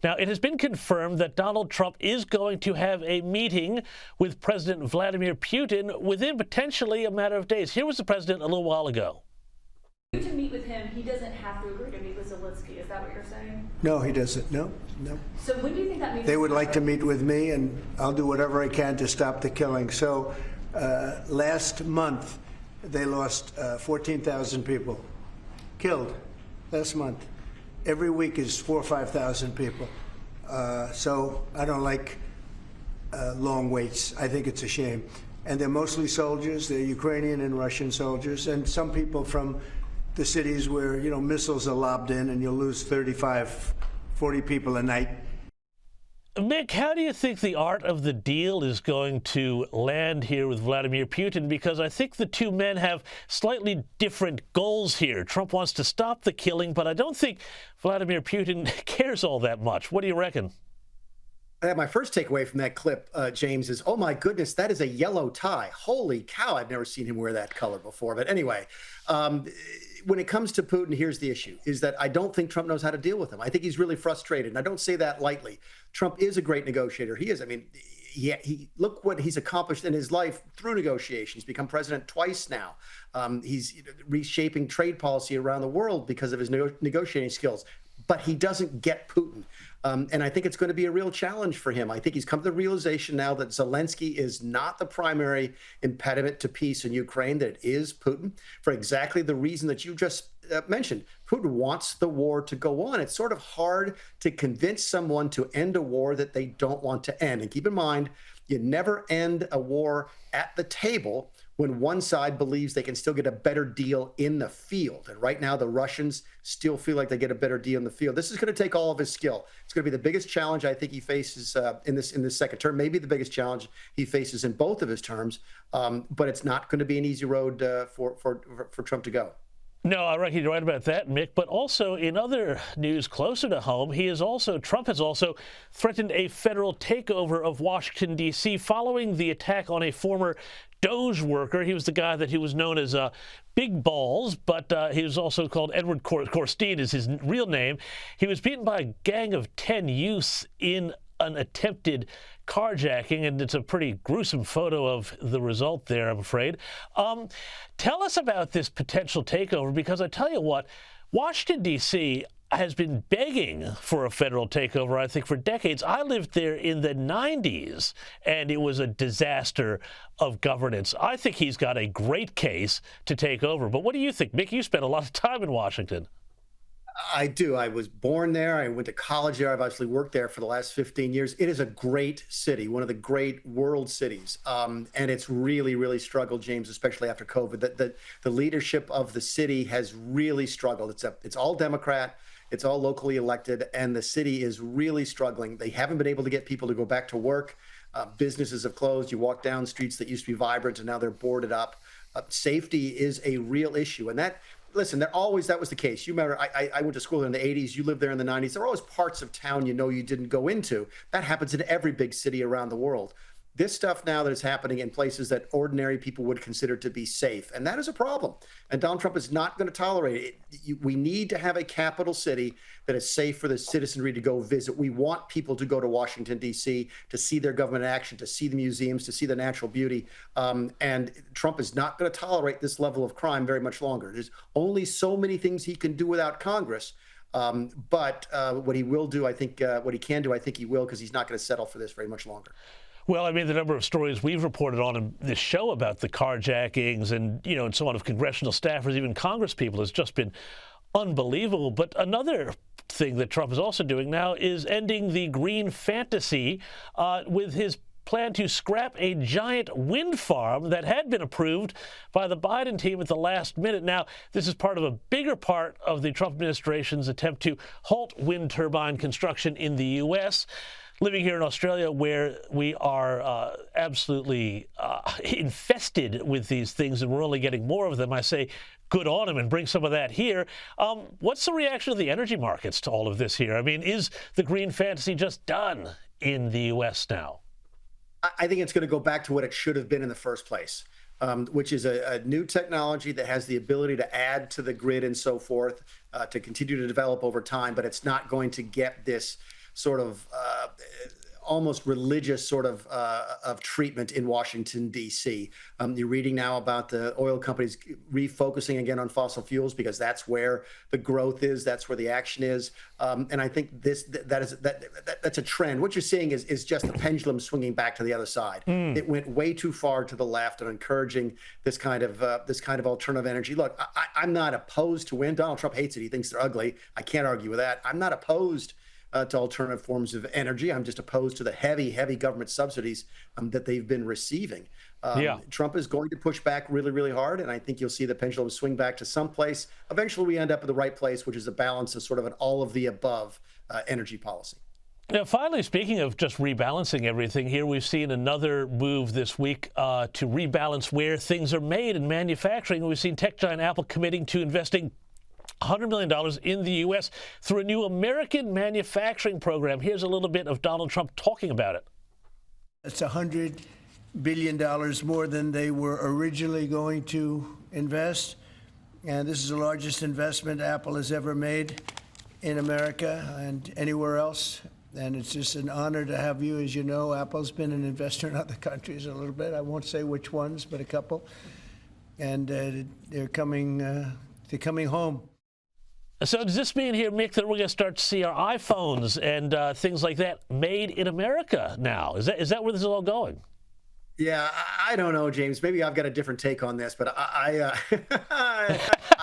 Now, it has been confirmed that Donald Trump is going to have a meeting with President Vladimir Putin within potentially a matter of days. Here was the president a little while ago. To meet with him, he doesn't have to agree to meet with Zelensky. Is that what you're saying? No, he doesn't. No. So when do you think that meeting? They would like to meet with me, and I'll do whatever I can to stop the killing. So last month, they lost 14,000 people killed last month. Every week is 4,000 or 5,000 people. So I don't like long waits. I think it's a shame. And they're mostly soldiers. They're Ukrainian and Russian soldiers, and some people from the cities where, missiles are lobbed in and you'll lose 35, 40 people a night. Mick, how do you think the art of the deal is going to land here with Vladimir Putin? Because I think the two men have slightly different goals here. Trump wants to stop the killing, but I don't think Vladimir Putin cares all that much. What do you reckon? My first takeaway from that clip, James, is, oh my goodness, that is a yellow tie. Holy cow, I've never seen him wear that color before. But anyway, when it comes to Putin, here's the issue, is that I don't think Trump knows how to deal with him. I think he's really frustrated, and I don't say that lightly. Trump is a great negotiator. He is. I mean, he look what he's accomplished in his life through negotiation. He's become president twice now. He's reshaping trade policy around the world because of his negotiating skills. But he doesn't get Putin. And I think it's going to be a real challenge for him. I think he's come to the realization now that Zelensky is not the primary impediment to peace in Ukraine, that it is Putin, for exactly the reason that you just mentioned. Putin wants the war to go on. It's sort of hard to convince someone to end a war that they don't want to end. And keep in mind, you never end a war at the table when one side believes they can still get a better deal in the field. And right now, the Russians still feel like they get a better deal in the field. This is going to take all of his skill. It's going to be the biggest challenge I think he faces in this second term, maybe the biggest challenge he faces in both of his terms. But it's not going to be an easy road for Trump to go. No, I reckon you're right about that, Mick. But also in other news closer to home, Trump has also threatened a federal takeover of Washington, D.C. following the attack on a former Doge worker. He was the guy that he was known as Big Balls, but he was also called Edward Corstein is his real name. He was beaten by a gang of 10 youths in an attempted carjacking, and it's a pretty gruesome photo of the result there, I'm afraid. Tell us about this potential takeover, because I tell you what, Washington, D.C. has been begging for a federal takeover, I think, for decades. I lived there in the 90s, and it was a disaster of governance. I think he's got a great case to take over. But what do you think, Mick? You spent a lot of time in Washington. I do. I was born there. I went to college there. I've actually worked there for the last 15 years. It is a great city, one of the great world cities. And it's really, really struggled, James, especially after COVID. The leadership of the city has really struggled. It's all Democrat. It's all locally elected. And the city is really struggling. They haven't been able to get people to go back to work. Businesses have closed. You walk down streets that used to be vibrant, and now they're boarded up. Safety is a real issue. And that was the case. You remember, I went to school in the 80s. You lived there in the 90s. There were always parts of town you didn't go into. That happens in every big city around the world. This stuff now that is happening in places that ordinary people would consider to be safe, and that is a problem. And Donald Trump is not going to tolerate it. We need to have a capital city that is safe for the citizenry to go visit. We want people to go to Washington, D.C., to see their government in action, to see the museums, to see the natural beauty. And Trump is not going to tolerate this level of crime very much longer. There's only so many things he can do without Congress. But what he will do, I think, what he can do, I think he will, because he's not going to settle for this very much longer. Well, I mean, the number of stories we've reported on in this show about the carjackings and so on of congressional staffers, even Congress people, has just been unbelievable. But another thing that Trump is also doing now is ending the green fantasy with his plan to scrap a giant wind farm that had been approved by the Biden team at the last minute. Now, this is part of a bigger part of the Trump administration's attempt to halt wind turbine construction in the U.S., living here in Australia, where we are absolutely infested with these things, and we're only getting more of them. I say good on him and bring some of that here. What's the reaction of the energy markets to all of this here? I mean, is the green fantasy just done in the U.S. now? I think it's going to go back to what it should have been in the first place, which is a new technology that has the ability to add to the grid and so forth, to continue to develop over time, but it's not going to get this sort of almost religious sort of treatment in Washington, D.C. You're reading now about the oil companies refocusing again on fossil fuels because that's where the growth is, that's where the action is. And I think that's a trend. What you're seeing is just the pendulum swinging back to the other side. It went way too far to the left and encouraging this kind of alternative energy. Look, I'm not opposed to wind. Donald Trump hates it. He thinks they're ugly. I can't argue with that. I'm not opposed to alternative forms of energy. I'm just opposed to the heavy government subsidies that they've been receiving. Trump is going to push back really, really hard, and I think you'll see the pendulum swing back to some place. Eventually, we end up at the right place, which is a balance of sort of an all-of-the-above energy policy. Now, finally, speaking of just rebalancing everything here, we've seen another move this week to rebalance where things are made in manufacturing. We've seen tech giant Apple committing to investing $100 million in the U.S. through a new American manufacturing program. Here's a little bit of Donald Trump talking about it. It's $100 billion more than they were originally going to invest. And this is the largest investment Apple has ever made in America and anywhere else. And it's just an honor to have you. As you know, Apple's been an investor in other countries a little bit. I won't say which ones, but a couple. And they're coming home. So does this mean here, Mick, that we're going to start to see our iPhones and things like that made in America now? Is that where this is all going? Yeah, I don't know, James. Maybe I've got a different take on this, but I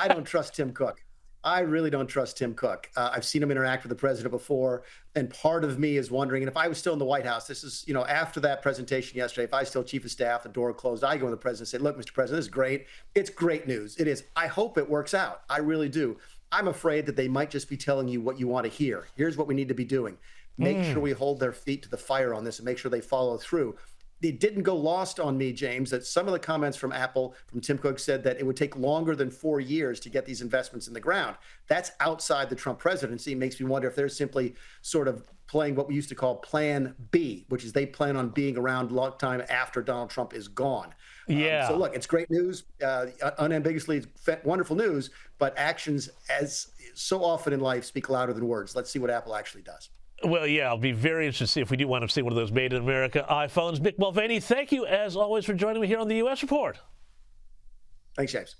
don't trust Tim Cook. I really don't trust Tim Cook. I've seen him interact with the president before, and part of me is wondering, and if I was still in the White House, this is, after that presentation yesterday, if I was still chief of staff, the door closed, I go to the president and say, look, Mr. President, this is great. It's great news. It is. I hope it works out. I really do. I'm afraid that they might just be telling you what you want to hear. Here's what we need to be doing. Make sure we hold their feet to the fire on this and make sure they follow through. It didn't go lost on me, James, that some of the comments from Apple, from Tim Cook, said that it would take longer than 4 years to get these investments in the ground. That's outside the Trump presidency. It makes me wonder if they're simply sort of playing what we used to call Plan B, which is they plan on being around a long time after Donald Trump is gone. Yeah. So look, it's great news. Unambiguously, it's wonderful news, but actions, as so often in life, speak louder than words. Let's see what Apple actually does. Well, yeah, I'll be very interested to see if we do wind up seeing one of those made in America iPhones. Mick Mulvaney, thank you, as always, for joining me here on the U.S. Report. Thanks, James.